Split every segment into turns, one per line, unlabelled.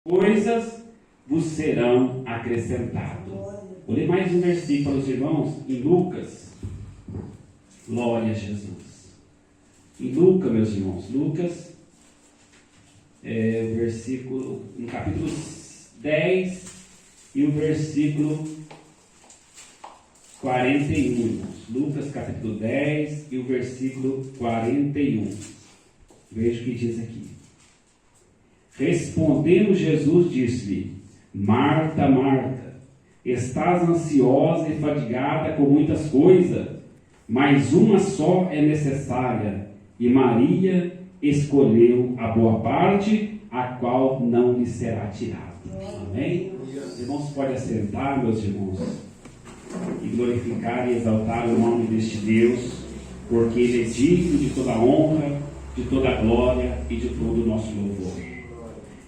coisas vos serão acrescentadas. Vou ler mais um versículo para os irmãos, em Lucas. Glória a Jesus. Em Lucas, meus irmãos, Lucas, o versículo, no capítulo 10 e o versículo 41, irmãos. Lucas, capítulo 10 e o versículo 41. Veja o que diz aqui. Respondendo Jesus, disse-lhe: Marta, Marta, estás ansiosa e fadigada com muitas coisas, mas uma só é necessária, e Maria escolheu a boa parte, a qual não lhe será tirada. Amém? Os irmãos podem assentar, meus irmãos, e glorificar e exaltar o nome deste Deus, porque Ele é digno de toda a honra, de toda a glória e de todo o nosso louvor.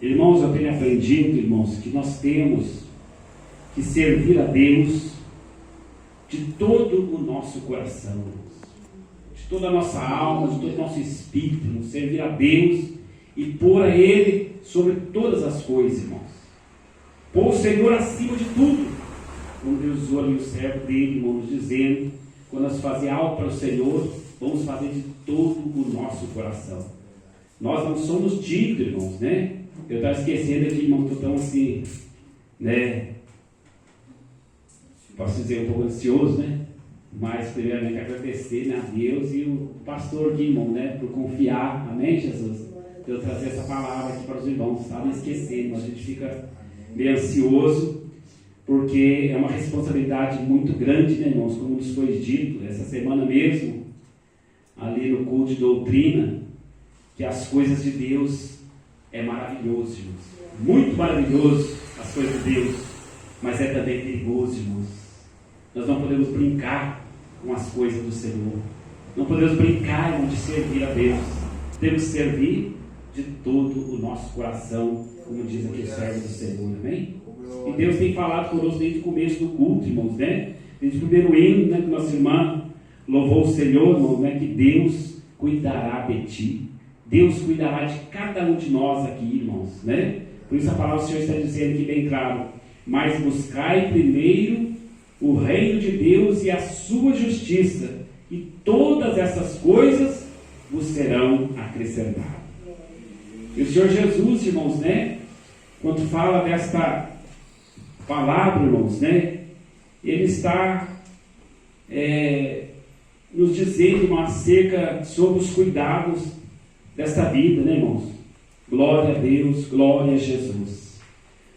Irmãos, eu tenho aprendido, irmãos, que nós temos que servir a Deus de todo o nosso coração, de toda a nossa alma, de todo o nosso espírito, irmãos, servir a Deus e pôr a Ele sobre todas as coisas, irmãos. Pôr o Senhor acima de tudo. Como Deus usou ali o servo dele, irmãos, dizendo, quando nós fazemos algo para o Senhor, vamos fazer de todo o nosso coração. Nós não somos dignos, irmãos, né? Eu estava esquecendo aqui, irmão, estou tão assim, né? Posso dizer, um pouco ansioso, né? Mas, primeiramente, agradecer, né, a Deus e o pastor aqui, irmão, né? Por confiar, amém, Jesus? Eu trazer essa palavra aqui para os irmãos, sabe? Esquecer, mas a gente fica meio ansioso, porque é uma responsabilidade muito grande, né, irmãos? Como nos foi dito, essa semana mesmo, ali no culto de doutrina, que as coisas de Deus é maravilhoso, irmãos. Muito maravilhoso as coisas de Deus, mas é também perigoso, irmãos. Nós não podemos brincar com as coisas do Senhor. Não podemos brincar, irmão, de servir a Deus. Temos que servir de todo o nosso coração, como diz aqui o servo do Senhor, amém? E Deus tem falado conosco desde o começo do culto, irmãos, né? Desde o primeiro hino, né, que nossa irmã louvou o Senhor, irmão, né? Que Deus cuidará de ti. Deus cuidará de cada um de nós aqui, irmãos, né? Por isso a palavra do Senhor está dizendo aqui bem claro: mas buscai primeiro o reino de Deus e a sua justiça, e todas essas coisas vos serão acrescentadas. E o Senhor Jesus, irmãos, né? Quando fala desta palavra, irmãos, né? Ele está nos dizendo acerca sobre os cuidados desta vida, né, irmãos? Glória a Deus, glória a Jesus.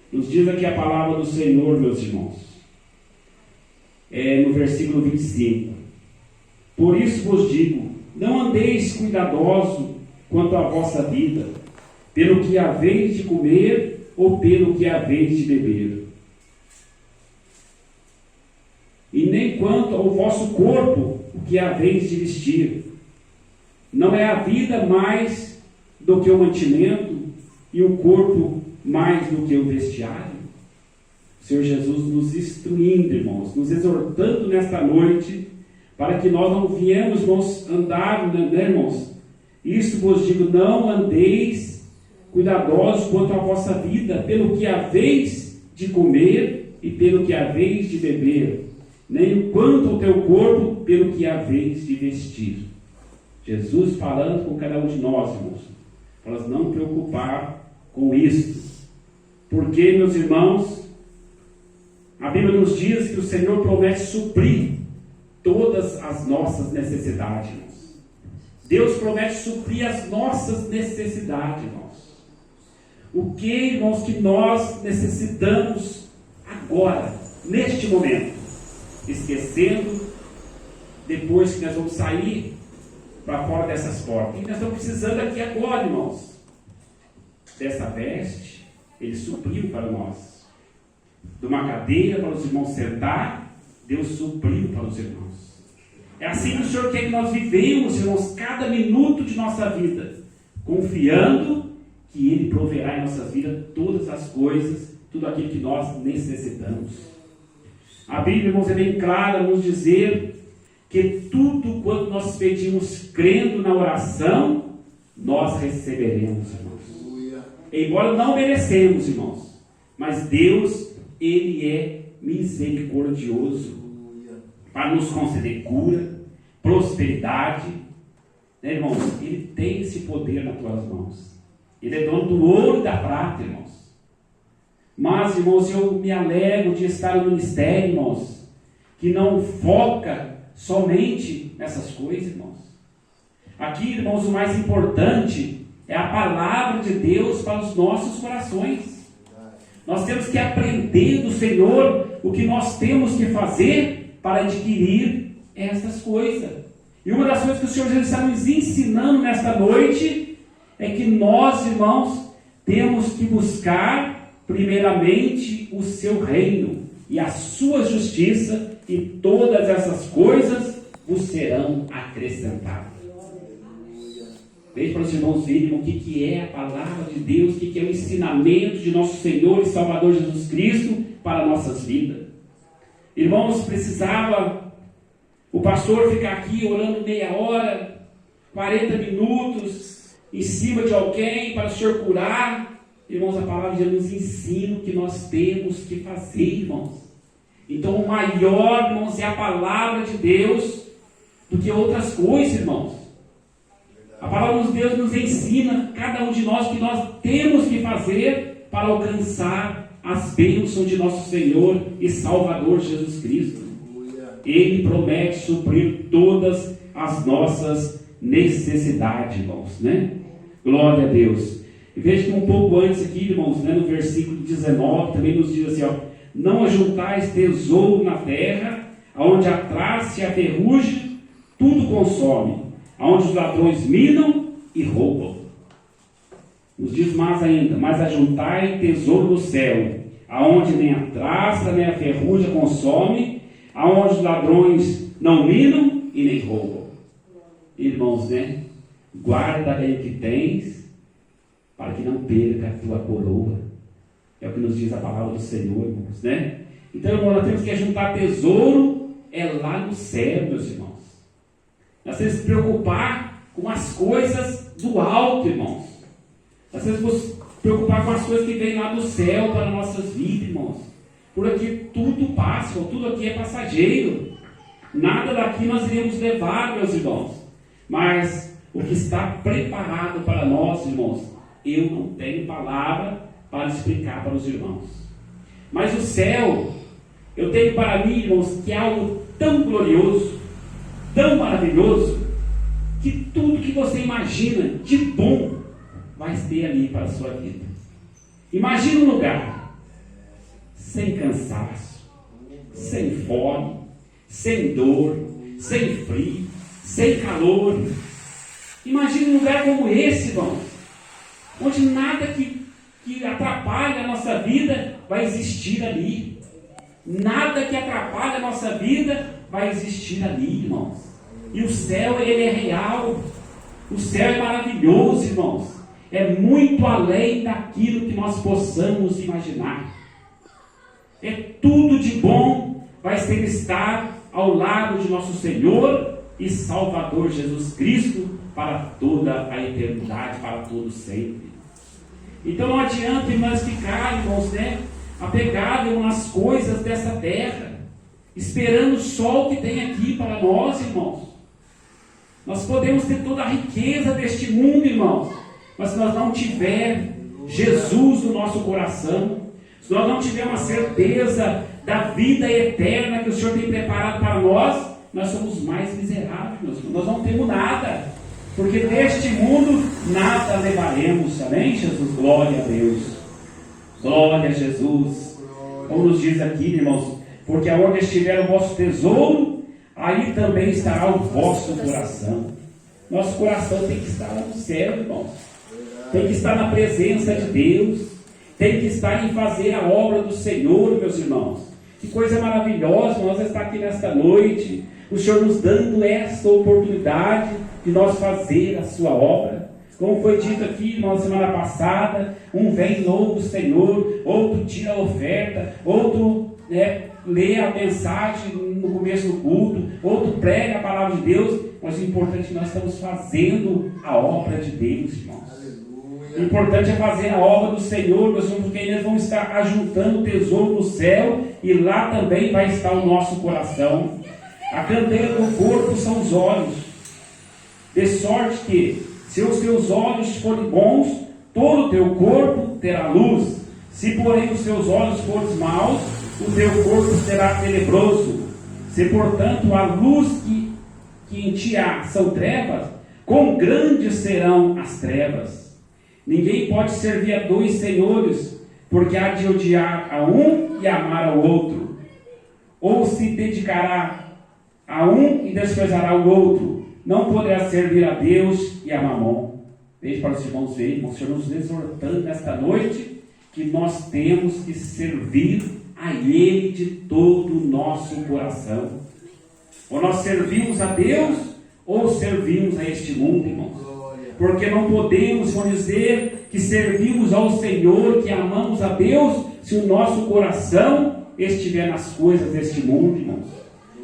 Nos diz aqui a palavra do Senhor, meus irmãos, no versículo 25: Por isso vos digo, não andeis cuidadosos quanto à vossa vida, pelo que haveis de comer ou pelo que haveis de beber, e nem quanto ao vosso corpo, o que haveis de vestir. Não é a vida mais do que o mantimento, e o corpo mais do que o vestiário? O Senhor Jesus nos instruindo, irmãos, nos exortando nesta noite, para que nós não viemos, irmãos, andar, né, irmãos? Isso vos digo, não andeis cuidadosos quanto à vossa vida, pelo que haveis de comer e pelo que haveis de beber, nem quanto ao teu corpo, pelo que haveis de vestir. Jesus falando com cada um de nós, irmãos, para nós não preocupar com isso. Porque, meus irmãos, a Bíblia nos diz que o Senhor promete suprir todas as nossas necessidades, irmãos. Deus promete suprir as nossas necessidades, irmãos. O que, irmãos, que nós necessitamos agora, neste momento? Esquecendo, depois que nós vamos sair para fora dessas portas. E nós estamos precisando aqui agora, irmãos, dessa veste. Ele supriu para nós. De uma cadeira para os irmãos sentar, Deus supriu para os irmãos. É assim que o Senhor quer que nós vivemos, irmãos, cada minuto de nossa vida, confiando que Ele proverá em nossas vidas todas as coisas, tudo aquilo que nós necessitamos. A Bíblia, irmãos, é bem clara nos dizer que tudo quanto nós pedimos crendo na oração, nós receberemos, irmãos. embora não merecemos, irmãos, mas Deus, Ele é misericordioso para nos conceder cura, prosperidade, né, irmãos? Ele tem esse poder nas tuas mãos. Ele é dono do ouro e da prata, irmãos. Mas, irmãos, eu me alegro de estar no ministério, irmãos, que não foca somente nessas coisas, irmãos. Aqui, irmãos, o mais importante é a palavra de Deus para os nossos corações. Nós temos que aprender do Senhor o que nós temos que fazer para adquirir essas coisas. E uma das coisas que o Senhor Jesus está nos ensinando nesta noite é que nós, irmãos, temos que buscar primeiramente o seu reino e a sua justiça, e todas essas coisas vos serão acrescentadas. Veja para os irmãos verem o que é a palavra de Deus, o que é o ensinamento de nosso Senhor e Salvador Jesus Cristo para nossas vidas. Irmãos, precisava o pastor ficar aqui orando meia hora, 40 minutos, em cima de alguém para o Senhor curar. Irmãos, a palavra de Deus nos ensina o que nós temos que fazer, irmãos. Então, o maior, irmãos, é a palavra de Deus do que outras coisas, irmãos. A palavra de Deus nos ensina, cada um de nós, o que nós temos que fazer para alcançar as bênçãos de nosso Senhor e Salvador Jesus Cristo. Ele promete suprir todas as nossas necessidades, irmãos, né? Glória a Deus. E veja que um pouco antes aqui, irmãos, né, no versículo 19, também nos diz assim, ó: não ajuntais tesouro na terra, aonde a traça e a ferrugem tudo consome, aonde os ladrões minam e roubam. Nos diz mais ainda: mas ajuntai tesouro no céu, aonde nem a traça nem a ferrugem consome, aonde os ladrões não minam e nem roubam. Irmãos, né? Guarda aí o que tens, para que não perca a tua coroa. É o que nos diz a palavra do Senhor, irmãos, né? Então, irmãos, nós temos que juntar tesouro lá no céu, meus irmãos. Nós temos que se preocupar com as coisas do alto, irmãos. Nós temos que nos preocupar com as coisas que vêm lá do céu para nossas vidas, irmãos. Por aqui tudo passa, tudo aqui é passageiro. Nada daqui nós iremos levar, meus irmãos. Mas o que está preparado para nós, irmãos, eu não tenho palavra para explicar para os irmãos. Mas o céu, eu tenho para mim, irmãos, que é algo tão glorioso, tão maravilhoso, que tudo que você imagina de bom vai ter ali para a sua vida. Imagina um lugar sem cansaço, sem fome, sem dor, sem frio, sem calor. Imagina um lugar como esse, irmãos, onde nada que atrapalhe a nossa vida vai existir ali. Nada que atrapalhe a nossa vida vai existir ali, irmãos. E o céu, ele é real. O céu é maravilhoso, irmãos. É muito além daquilo que nós possamos imaginar. É tudo de bom vai ser estar ao lado de nosso Senhor e Salvador Jesus Cristo para toda a eternidade, para todo sempre. Então não adianta, irmãos, ficar, irmãos, né, apegado nas coisas dessa terra, esperando só o que tem aqui para nós, irmãos. Nós podemos ter toda a riqueza deste mundo, irmãos, mas se nós não tivermos Jesus no nosso coração, se nós não tivermos a certeza da vida eterna que o Senhor tem preparado para nós, nós somos mais miseráveis, meus irmãos. Nós não temos nada, porque deste mundo nada levaremos. Amém, Jesus? Glória a Deus. Glória a Jesus. Como nos diz aqui, irmãos: porque aonde estiver o vosso tesouro, aí também estará o vosso coração. Nosso coração tem que estar lá no céu, irmãos. Tem que estar na presença de Deus. Tem que estar em fazer a obra do Senhor, meus irmãos. Que coisa maravilhosa nós estar aqui nesta noite. O Senhor nos dando esta oportunidade de nós fazer a sua obra. Como foi dito aqui na semana passada, um vem louva o Senhor, outro tira a oferta, outro lê a mensagem no começo do culto, outro prega a palavra de Deus, mas o importante é que nós estamos fazendo a obra de Deus, irmãos. O importante é fazer a obra do Senhor, meus irmãos, porque eles vão estar ajuntando o tesouro no céu, e lá também vai estar o nosso coração. A candeia do corpo são os olhos, de sorte que, se os teus olhos forem bons, todo o teu corpo terá luz. Se, porém, os teus olhos forem maus, o teu corpo será tenebroso. Se, portanto, a luz que em ti há são trevas, quão grandes serão as trevas. Ninguém pode servir a dois senhores, porque há de odiar a um e amar ao outro, ou se dedicará a um e desprezará o outro. Não poderá servir a Deus e a Mamon. Deixe para os irmãos verem, o Senhor nos exortando nesta noite, que nós temos que servir a Ele de todo o nosso coração. Ou nós servimos a Deus, ou servimos a este mundo, irmãos. Porque não podemos, vamos dizer, que servimos ao Senhor, que amamos a Deus, se o nosso coração estiver nas coisas deste mundo, irmãos.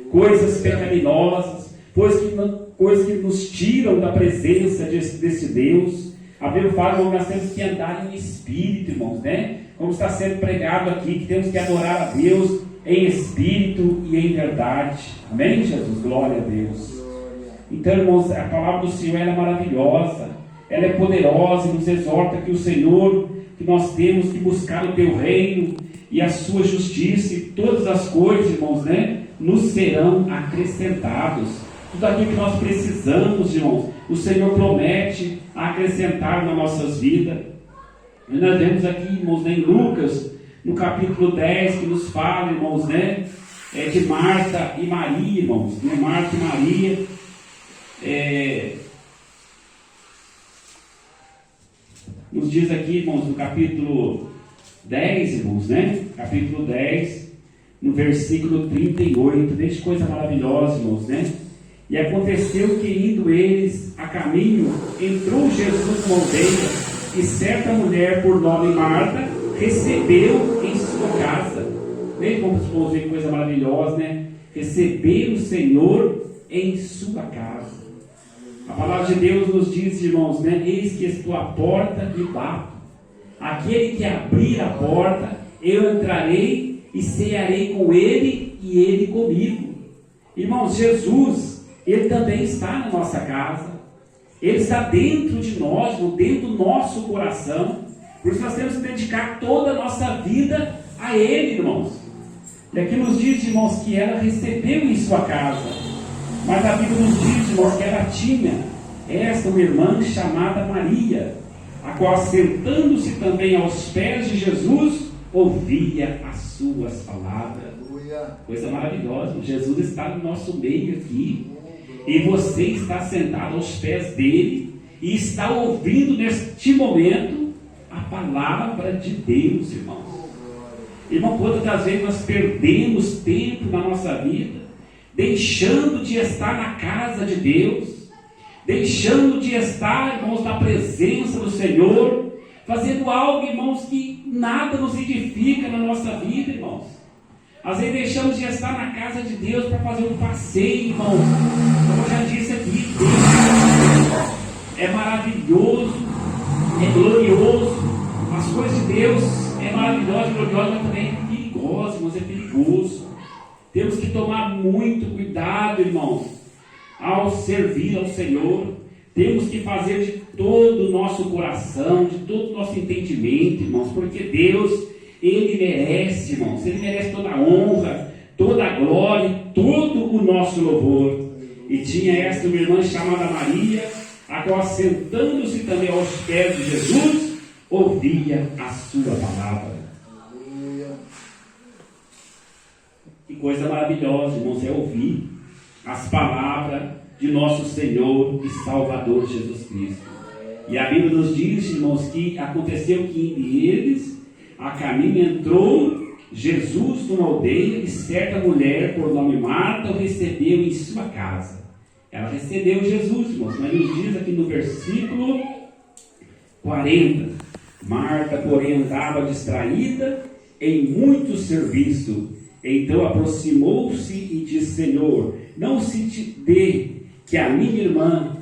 Coisas pecaminosas, coisas que nos tiram da presença desse Deus. A Bíblia fala que nós temos que andar em espírito, irmãos, né? Como está sendo pregado aqui, que temos que adorar a Deus em espírito e em verdade. Amém, Jesus? Glória a Deus. Então, irmãos, a palavra do Senhor ela é maravilhosa, ela é poderosa e nos exorta que o Senhor, que nós temos que buscar o teu reino e a sua justiça, e todas as coisas, irmãos, né, nos serão acrescentados. Tudo aquilo que nós precisamos, irmãos, o Senhor promete acrescentar nas nossas vidas. E nós vemos aqui, irmãos, né, em Lucas, no capítulo 10, que nos fala, irmãos, né, de Marta e Maria, irmãos, né, Marta e Maria, nos diz aqui, irmãos, no capítulo 10, irmãos, né, capítulo 10, no versículo 38, deixa coisa maravilhosa, irmãos, né? E aconteceu que, indo eles a caminho, entrou Jesus numa aldeia, e certa mulher, por nome Marta, recebeu em sua casa. Veja como vamos ver coisa maravilhosa, né? Receber o Senhor em sua casa. A palavra de Deus nos diz, irmãos, né? Eis que estou à porta e bato. Aquele que abrir a porta, eu entrarei e cearei com ele e ele comigo. Irmãos, Jesus, ele também está na nossa casa. Ele está dentro de nós, dentro do nosso coração. Por isso nós temos que dedicar toda a nossa vida a Ele, irmãos. E aqui nos diz, irmãos, que ela recebeu em sua casa. Mas a Bíblia nos diz, irmãos, que ela tinha esta uma irmã chamada Maria, a qual, sentando-se também aos pés de Jesus, ouvia as suas palavras. Coisa maravilhosa. Jesus está no nosso meio aqui. E você está sentado aos pés dele e está ouvindo neste momento a palavra de Deus, irmãos. Irmão, quantas vezes nós perdemos tempo na nossa vida, deixando de estar na casa de Deus, deixando de estar, irmãos, na presença do Senhor, fazendo algo, irmãos, que nada nos edifica na nossa vida, irmãos. Às vezes deixamos de estar na casa de Deus para fazer um passeio, irmãos. Como eu já disse aqui, Deus é maravilhoso, é glorioso. As coisas de Deus é maravilhosa, gloriosa, mas também é perigosa, irmãos, é perigoso. Temos que tomar muito cuidado, irmãos, ao servir ao Senhor. Temos que fazer de todo o nosso coração, de todo o nosso entendimento, irmãos, porque Deus, Ele merece, irmãos, Ele merece toda a honra, toda a glória, todo o nosso louvor. E tinha esta uma irmã chamada Maria, a qual, sentando-se também aos pés de Jesus, ouvia a sua palavra. Que coisa maravilhosa, irmãos, é ouvir as palavras de nosso Senhor e Salvador Jesus Cristo. E a Bíblia nos diz, irmãos, que aconteceu que entre eles a caminho entrou Jesus numa aldeia, e certa mulher, por nome Marta, o recebeu em sua casa. Ela recebeu Jesus, irmãos, mas nos diz aqui no versículo 40, Marta, porém, andava distraída em muito serviço. Então aproximou-se e disse: Senhor, não se te dê que a minha irmã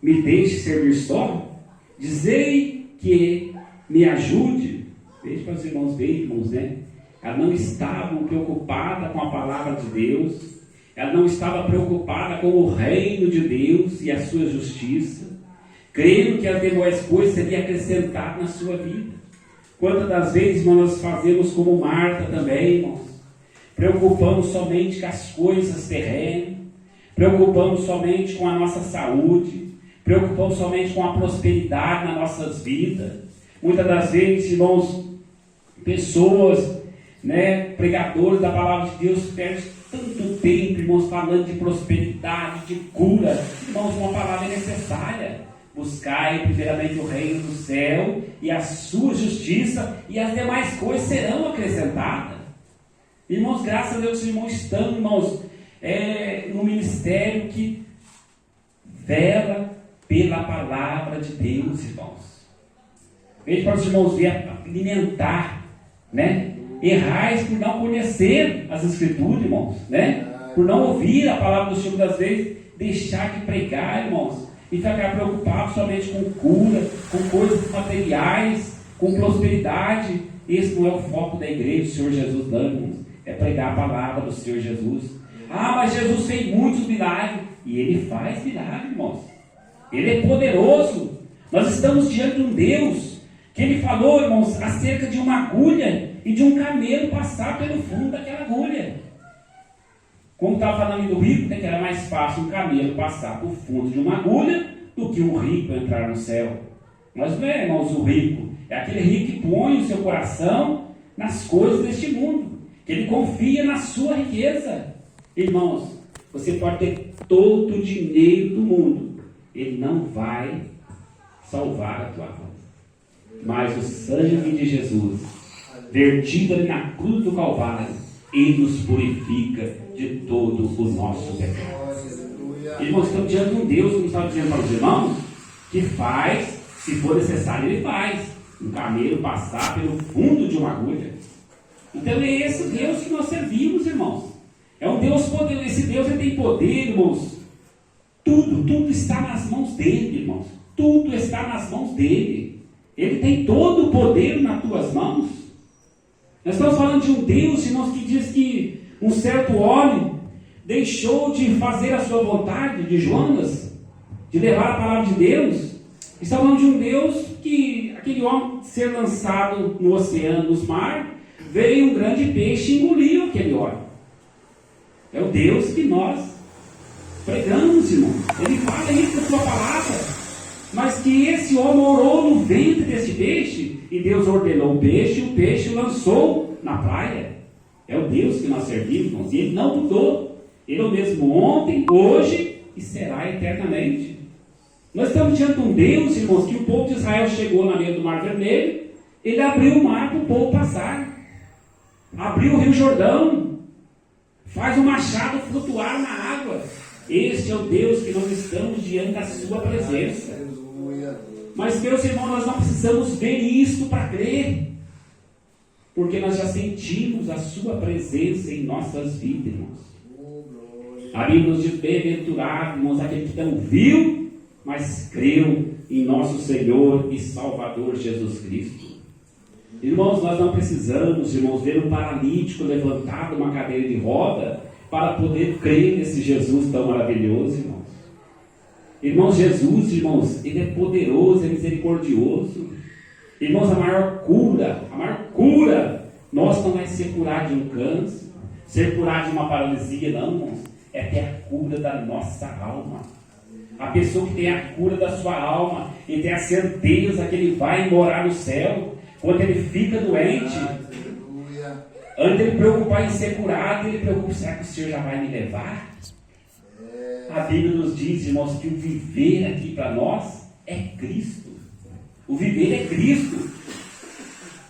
me deixe servir só? Dizei que me ajude. Veja para os irmãos verem, irmãos, né? Ela não estava preocupada com a palavra de Deus. Ela não estava preocupada com o reino de Deus e a sua justiça, crendo que as demais coisas seriam acrescentadas na sua vida. Quantas das vezes, irmãos, nós fazemos como Marta também, irmãos? Preocupamos somente com as coisas terrenas, preocupamos somente com a nossa saúde, preocupamos somente com a prosperidade nas nossas vidas. Muitas das vezes, irmãos, pessoas, pregadores da palavra de Deus perdem tanto tempo, irmãos, falando de prosperidade, de cura. Irmãos, uma palavra é necessária. Buscai primeiramente o reino do céu e a sua justiça, e as demais coisas serão acrescentadas. Irmãos, graças a Deus, os irmãos estão, irmãos, no ministério que vela pela palavra de Deus, irmãos. Veja para os irmãos ver, alimentar, errais por não conhecer as Escrituras, irmãos, por não ouvir a palavra do Senhor, das vezes, deixar de pregar, irmãos, e ficar preocupado somente com cura, com coisas materiais, com prosperidade. Esse não é o foco da igreja, o Senhor Jesus dá, irmãos. É pregar a palavra do Senhor Jesus. Mas Jesus fez muitos milagres. E Ele faz milagres, irmãos. Ele é poderoso. Nós estamos diante de um Deus que Ele falou, irmãos, acerca de uma agulha e de um camelo passar pelo fundo daquela agulha. Como estava falando do rico, que era mais fácil um camelo passar por fundo de uma agulha do que um rico entrar no céu. Mas não é, irmãos, o rico. É aquele rico que põe o seu coração nas coisas deste mundo, que ele confia na sua riqueza. Irmãos, você pode ter todo o dinheiro do mundo, ele não vai salvar a tua alma. Mas o sangue de Jesus, vertido ali na cruz do Calvário, ele nos purifica de todo o nosso pecado. Irmãos, estamos diante de um Deus, como estava dizendo para os irmãos, que faz, se for necessário, ele faz um camelo passar pelo fundo de uma agulha. Então é esse Deus que nós servimos, irmãos. É um Deus poderoso. Esse Deus, ele tem poder, irmãos. Tudo está nas mãos dele, irmãos. Tudo está nas mãos dele. Ele tem todo o poder nas tuas mãos. Nós estamos falando de um Deus, irmãos, que diz que um certo homem deixou de fazer a sua vontade, de Jonas, de levar a palavra de Deus. Estamos falando de um Deus que, aquele homem ser lançado no oceano, nos mares, veio um grande peixe e engoliu aquele homem. É o Deus que nós pregamos, irmão. Ele fala isso na sua palavra. Mas que esse homem orou no ventre desse peixe, e Deus ordenou o peixe, e o peixe lançou na praia. É o Deus que nós servimos, irmãos. E ele não mudou. Ele é o mesmo ontem, hoje e será eternamente. Nós estamos diante de um Deus, irmãos, que o povo de Israel chegou na beira do Mar Vermelho, ele abriu o mar para o povo passar. Abriu o Rio Jordão, faz o machado flutuar na água. Este é o Deus que nós estamos diante da sua presença. Mas, meus irmãos, nós não precisamos ver isto para crer, porque nós já sentimos a sua presença em nossas vidas, irmãos. A Bíblia nos diz: bem-aventurado, irmãos, aquele que não viu, mas creu em nosso Senhor e Salvador Jesus Cristo. Irmãos, nós não precisamos, irmãos, ver um paralítico levantado numa cadeira de roda para poder crer nesse Jesus tão maravilhoso, irmãos. Irmãos, Jesus, irmãos, ele é poderoso, é misericordioso. Irmãos, a maior cura nossa não é ser curado de um câncer, ser curado de uma paralisia, não, irmãos. É ter a cura da nossa alma. A pessoa que tem a cura da sua alma e tem a certeza que ele vai morar no céu. Quando ele fica doente, antes de ele preocupar em ser curado, ele preocupa: será que o Senhor já vai me levar? A Bíblia nos diz, irmãos, que o viver aqui para nós é Cristo. O viver é Cristo.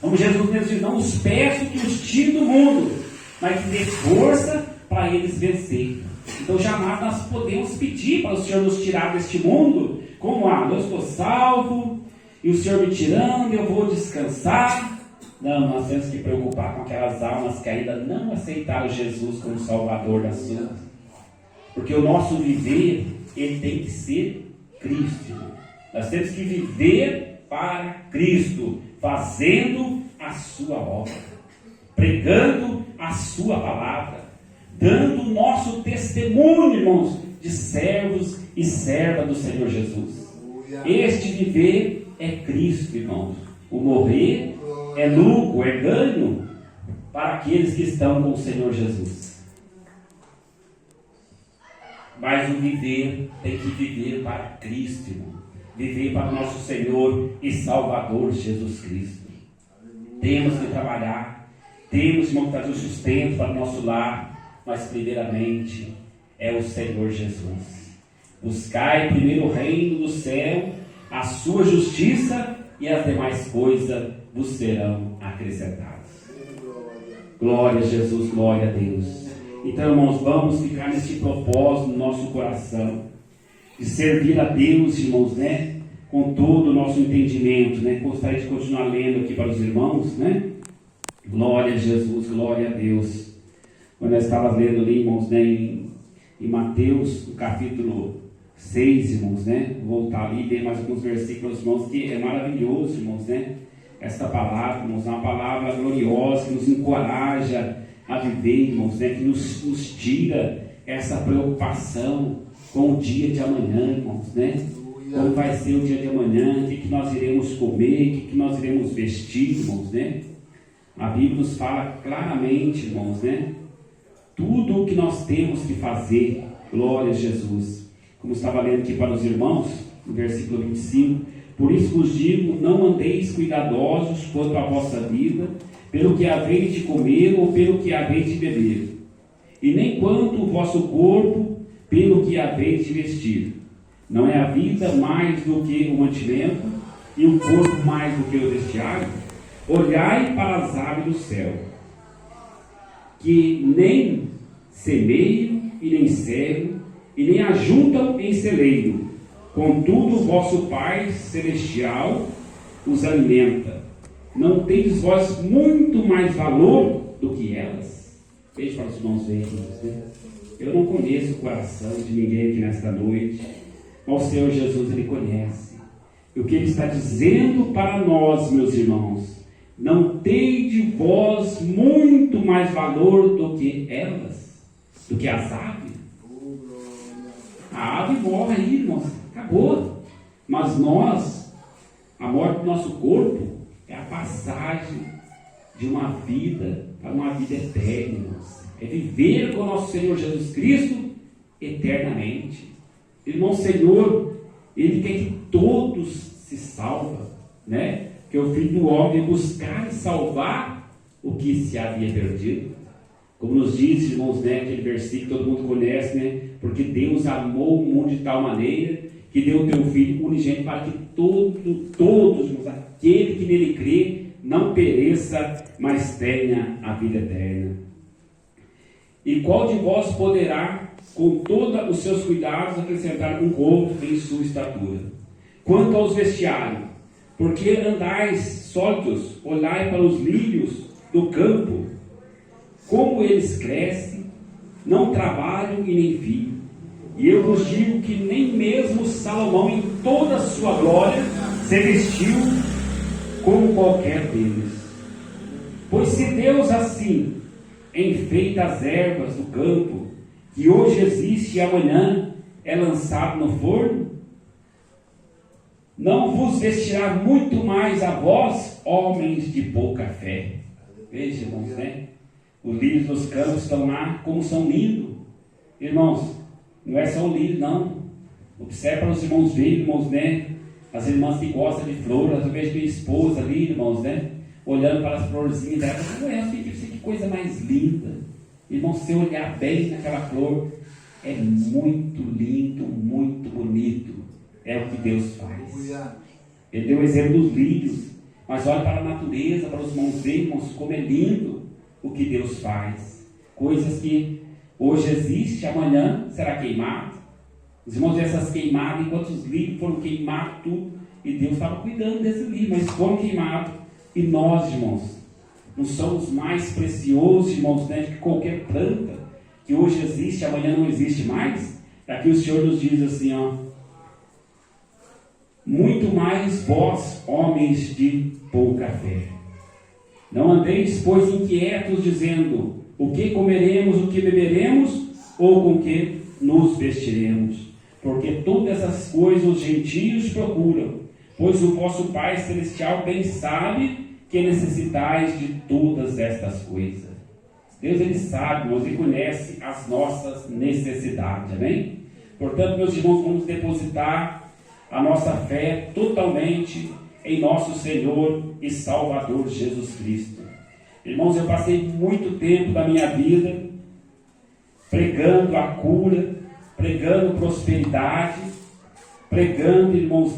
Como Jesus mesmo diz: não os peço que os tire do mundo, mas que dê força para eles vencer. Então jamais nós podemos pedir para o Senhor nos tirar deste mundo como: eu estou salvo, e o Senhor me tirando, eu vou descansar. Não, nós temos que preocupar com aquelas almas que ainda não aceitaram Jesus como Salvador das suas. Porque o nosso viver, ele tem que ser Cristo. Nós temos que viver para Cristo, fazendo a sua obra, pregando a sua palavra, dando o nosso testemunho, irmãos, de servos e servas do Senhor Jesus. Este viver é Cristo, irmãos. O morrer é lucro, é ganho para aqueles que estão com o Senhor Jesus. Mas o viver tem que viver para Cristo, irmão. Viver para o nosso Senhor e Salvador Jesus Cristo. Temos que trabalhar, temos que trazer o sustento para o nosso lar, mas primeiramente é o Senhor Jesus. Buscai primeiro o reino do céu, a sua justiça, e as demais coisas vos serão acrescentadas. Glória a Jesus, glória a Deus. Então, irmãos, vamos ficar nesse propósito no nosso coração, de servir a Deus, irmãos, né? Com todo o nosso entendimento, né? Gostaria de continuar lendo aqui para os irmãos, né? Glória a Jesus, glória a Deus. Quando nós estávamos lendo ali, irmãos, né? Em Mateus, no capítulo 6, irmãos, né? Vou voltar ali e ler mais alguns versículos, irmãos, que é maravilhoso, irmãos, né? Esta palavra, irmãos, é uma palavra gloriosa, que nos encoraja a viver, irmãos, né? Que nos tira essa preocupação com o dia de amanhã, irmãos, né? Como vai ser o dia de amanhã, o que nós iremos comer, o que nós iremos vestir, irmãos, né? A Bíblia nos fala claramente, irmãos, né? Tudo o que nós temos que fazer, glória a Jesus. Como estava lendo aqui para os irmãos, no versículo 25, por isso vos digo, não andeis cuidadosos quanto à vossa vida, pelo que haveis de comer ou pelo que haveis de beber, e nem quanto o vosso corpo, pelo que haveis de vestir. Não é a vida mais do que o mantimento, e o corpo mais do que o vestiário? Olhai para as aves do céu, que nem semeiam e nem cegam, e nem ajuntam em celeiro, contudo o vosso Pai Celestial os alimenta. Não tendes vós muito mais valor do que elas? Veja para os irmãos verem, né? Eu não conheço o coração de ninguém aqui nesta noite, mas o Senhor Jesus, Ele conhece. E o que Ele está dizendo para nós, meus irmãos, não tendes vós muito mais valor do que elas, do que as aves? A ave morre aí, irmãos, acabou. Mas nós, a morte do nosso corpo é a passagem de uma vida para uma vida eterna, irmãos. É viver com o nosso Senhor Jesus Cristo eternamente. Irmão, Senhor, Ele quer que todos se salvem, né? Que o Filho do Homem veio buscar e salvar o que se havia perdido. Como nos diz, irmãos, né, aquele versículo que todo mundo conhece, né? Porque Deus amou o mundo de tal maneira que deu o teu Filho unigênito para que todos, irmãos, aquele que nele crê, não pereça, mas tenha a vida eterna. E qual de vós poderá, com todos os seus cuidados, acrescentar um côvado em sua estatura? Quanto aos vestiários, porque andais sólidos, olhai para os lírios do campo, como eles crescem, não trabalham e nem fiam. E eu vos digo que nem mesmo Salomão, em toda a sua glória, se vestiu como qualquer deles. Pois se Deus assim enfeita as ervas do campo, que hoje existe e amanhã é lançado no forno, não vos vestirá muito mais a vós, homens de pouca fé. Veja, irmãos, né? Os lírios dos campos estão lá, como são lindos. Irmãos, não é só o lírio, não. Observe para os irmãos verem, irmãos, né? As irmãs que gostam de flores, eu vejo minha esposa ali, irmãos, né? Olhando para as florzinhas dela, que coisa mais linda. Irmão, se olhar bem naquela flor, é muito lindo, muito bonito. É o que Deus faz. Ele deu o exemplo dos lírios, mas olha para a natureza, para os irmãos verem, irmãos, como é lindo o que Deus faz. Coisas que hoje existe, amanhã será queimado. Os irmãos veem essas queimadas, enquanto os lírios foram queimados tudo, e Deus estava cuidando desse lírio, mas foram queimados. E nós, irmãos, não somos mais preciosos, irmãos, né, que qualquer planta que hoje existe, amanhã não existe mais. Aqui o Senhor nos diz assim, ó: muito mais vós, homens de pouca fé. Não andeis, pois, inquietos, dizendo: o que comeremos, o que beberemos, ou com que nos vestiremos? Porque todas essas coisas os gentios procuram, pois o vosso Pai Celestial bem sabe que necessitais de todas estas coisas. Deus, Ele sabe, irmãos, Ele conhece as nossas necessidades, amém? Portanto, meus irmãos, vamos depositar a nossa fé totalmente em nosso Senhor e Salvador Jesus Cristo. Irmãos, eu passei muito tempo da minha vida pregando a cura, pregando prosperidade, pregando, irmãos,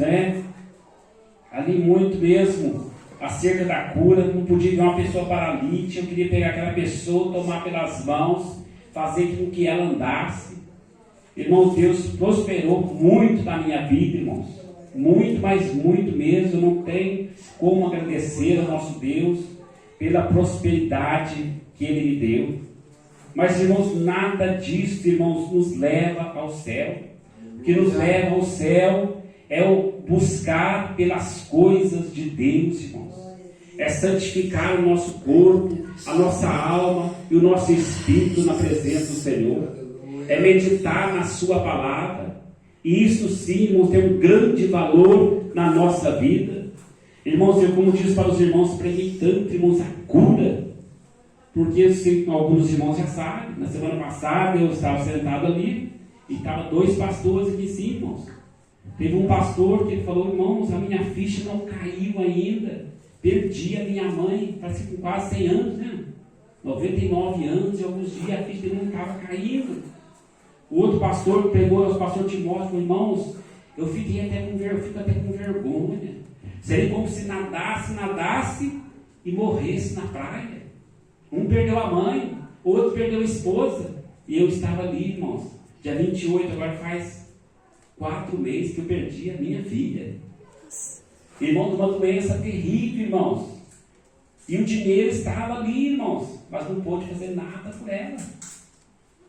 ali muito mesmo acerca da cura. Não podia ver uma pessoa paralítica, eu queria pegar aquela pessoa, tomar pelas mãos, fazer com que ela andasse. Irmãos, Deus prosperou muito na minha vida, irmãos, muito, mas muito mesmo. Eu não tenho como agradecer ao nosso Deus pela prosperidade que Ele me deu. Mas, irmãos, nada disso, irmãos, nos leva ao céu. O que nos leva ao céu é o buscar pelas coisas de Deus, irmãos. É santificar o nosso corpo, a nossa alma e o nosso espírito na presença do Senhor. É meditar na sua palavra. E isso sim, irmãos, tem um grande valor na nossa vida. Irmãos, eu, como diz para os irmãos, preguei tanto, irmãos, a cura. Porque eu sei que alguns irmãos já sabem. Na semana passada eu estava sentado ali e estavam 2 pastores aqui sim, irmãos. Teve um pastor que falou: irmãos, a minha ficha não caiu ainda. Perdi a minha mãe, parece com quase 100 anos, né? 99 anos, e alguns dias a ficha dele não estava caindo. O outro pastor pegou o pastor Timóteo e falou: irmãos, eu fico até com vergonha. Seria como se nadasse e morresse na praia. Um perdeu a mãe, o outro perdeu a esposa. E eu estava ali, irmãos, dia 28, agora faz 4 meses que eu perdi a minha filha. Irmão, de uma doença terrível, irmãos. E o dinheiro estava ali, irmãos, mas não pôde fazer nada por ela.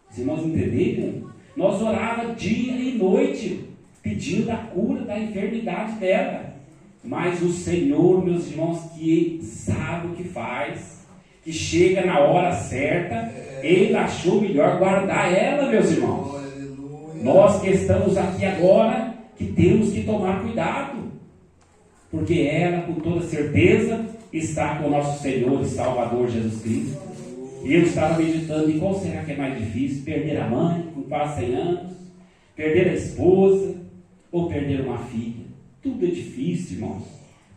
Os irmãos entenderam? Nós orávamos dia e noite, pedindo a cura da enfermidade dela. Mas o Senhor, meus irmãos, que sabe o que faz, que chega na hora certa, Ele achou melhor guardar ela, meus irmãos. Nós que estamos aqui agora, que temos que tomar cuidado, porque ela, com toda certeza, está com o nosso Senhor e Salvador Jesus Cristo. E eu estava meditando em qual será que é mais difícil: perder a mãe com quase 100 anos, perder a esposa ou perder uma filha. Tudo é difícil, irmãos,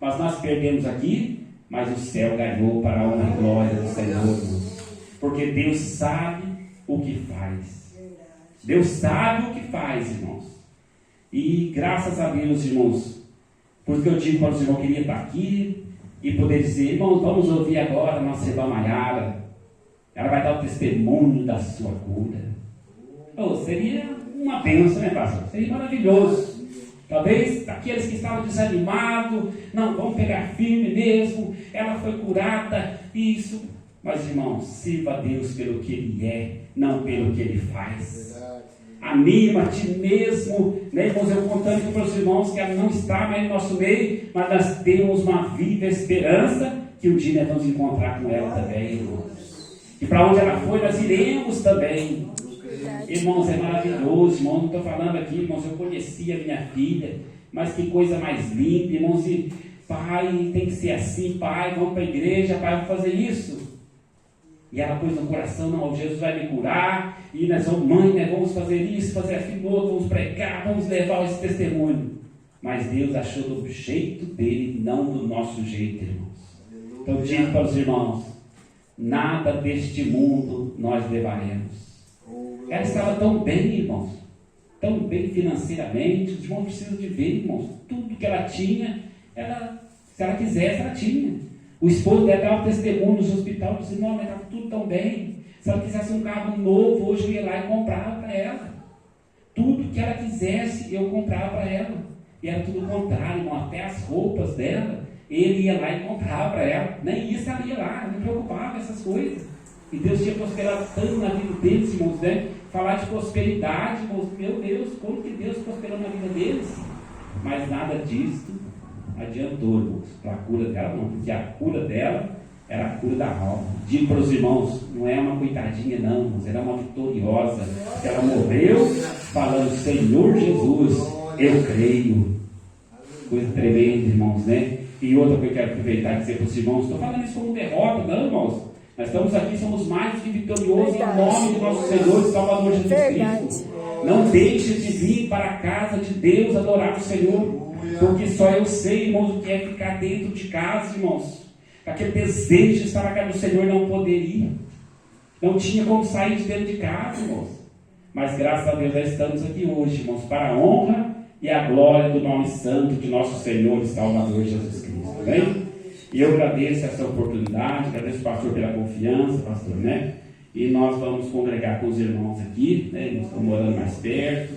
mas nós perdemos aqui, mas o céu ganhou para a honra e glória do Senhor, irmãos. Porque Deus sabe o que faz. Deus sabe o que faz, irmãos. E graças a Deus, irmãos, porque eu digo para os irmãos que queria estar aqui e poder dizer: irmãos, vamos ouvir agora a nossa irmã Maiara. Ela vai dar o testemunho da sua cura. Seria uma bênção, né, pastor? Seria maravilhoso. Talvez aqueles que estavam desanimados: não, vamos pegar firme mesmo, ela foi curada, isso. Mas, irmãos, sirva a Deus pelo que Ele é, não pelo que Ele faz. Anima-te mesmo, né, irmãos? Eu contando aqui para os irmãos que ela não está mais no nosso meio, mas nós temos uma viva esperança que um dia nós vamos encontrar com ela também, irmãos. E para onde ela foi, nós iremos também. Irmãos, é maravilhoso, irmãos. Não estou falando aqui, irmãos, eu conheci a minha filha, mas que coisa mais linda, irmãos. E pai, tem que ser assim, pai, vamos para a igreja, pai, vamos fazer isso. E ela pôs no coração: não, Jesus vai me curar, e nós vamos, mãe, né, vamos fazer isso, fazer aquilo outro, vamos pregar, vamos levar esse testemunho. Mas Deus achou do jeito dele, não do nosso jeito, irmãos. Então digo para os irmãos: nada deste mundo nós levaremos. Ela estava tão bem, irmãos, tão bem financeiramente. Os irmãos precisam de ver, irmãos, tudo que ela tinha, se ela quisesse, ela tinha. O esposo dela dava testemunho no hospital, dizendo: não, mas estava tudo tão bem. Se ela quisesse um carro novo, hoje eu ia lá e comprava para ela. Tudo que ela quisesse, eu comprava para ela. E era tudo o contrário, irmão. Até as roupas dela, ele ia lá e comprava para ela. Nem isso ela ia lá, não preocupava com essas coisas. E Deus tinha prosperado tanto na vida deles, irmãos, né? Falar de prosperidade, irmãos, meu Deus, como que Deus prosperou na vida deles? Mas nada disso adiantou, irmãos, para a cura dela, não, porque a cura dela era a cura da alma. Digo para os irmãos, não é uma coitadinha, não, irmãos, ela é uma vitoriosa. Ela morreu falando: Senhor Jesus, eu creio. Coisa tremenda, irmãos, né? E outra coisa que eu quero aproveitar e dizer para os irmãos: estou falando isso como derrota, não, irmãos. Nós estamos aqui, somos mais do que vitoriosos em nome do nosso Senhor e Salvador Jesus Cristo. Não deixe de vir para a casa de Deus adorar o Senhor, porque só eu sei, irmãos, o que é ficar dentro de casa, irmãos. Aquele desejo de estar na casa do Senhor, não poderia. Não tinha como sair de dentro de casa, irmãos. Mas graças a Deus já estamos aqui hoje, irmãos, para a honra e a glória do nome santo de nosso Senhor e Salvador Jesus Cristo. Amém? E eu agradeço essa oportunidade, agradeço o pastor pela confiança, pastor, né? E nós vamos congregar com os irmãos aqui, né? Nós estamos morando mais perto.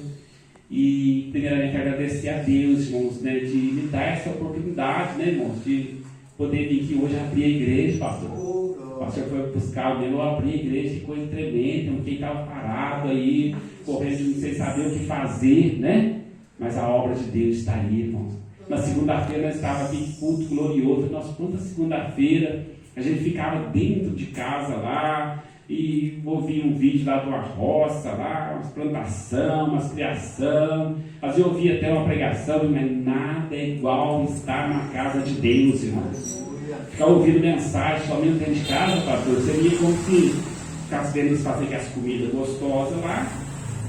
E primeiramente agradecer a Deus, irmãos, né? De me dar essa oportunidade, né, irmãos? De poder vir aqui hoje abrir a igreja, pastor. O pastor foi buscar o meu, abrir a igreja, que coisa tremenda. Quem estava parado aí, correndo, sem saber o que fazer, né? Mas a obra de Deus está aí, irmãos. Na segunda-feira nós estávamos aqui, culto glorioso. Nossa, toda segunda-feira a gente ficava dentro de casa lá e ouvia um vídeo lá de uma roça, lá, umas plantação, umas criação. Às vezes eu ouvia até uma pregação, mas nada é igual estar na casa de Deus, irmãos. Ficar ouvindo mensagem somente dentro de casa, pastor, seria como se ficasse vendo eles fazerem as comidas gostosas lá,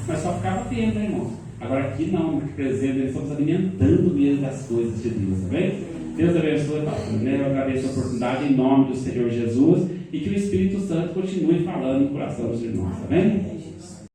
mas só ficava dentro, né, irmãos? Agora aqui não, presente, nós estamos alimentando mesmo das coisas de Deus, tá bem? Deus abençoe, pastor, né? Eu agradeço a oportunidade em nome do Senhor Jesus e que o Espírito Santo continue falando no coração dos irmãos, tá bem?